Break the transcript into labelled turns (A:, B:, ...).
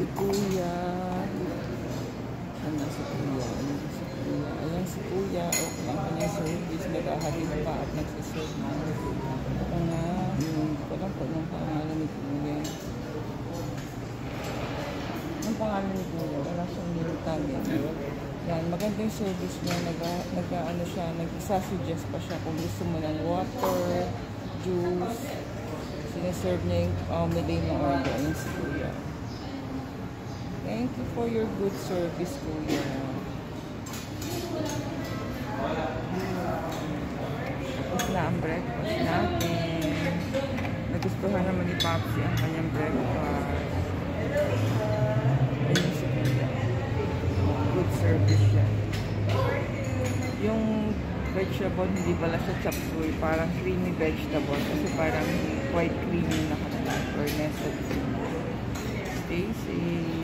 A: si Kuya. Ano si Kuya? Ayan si Kuya. Okay ang kanyang service. Nag-ahalin pa at nagsiserve na. Ito nga. Hindi ko lang po ng pangalan ni Kuya. Ang pangalan ni Kuya. Wala siyang nilitangin. Yan. Maganda yung service niya. Nag-ano siya. Nag-suggest pa siya kung gusto mo ng water, juice. Sineserve niya yung midday na order. Ayan si Kuya. Thank you for your good service, Kuya. Tapos na ang breakfast natin. Nagustuhan naman ni Papsi ang kanyang breakfast. Ayan si Kuya. Good service siya. Yung vegetable, hindi pala siya chop suey. Parang creamy vegetable. Kasi parang quite creamy na kanila. Or nested. Stay safe.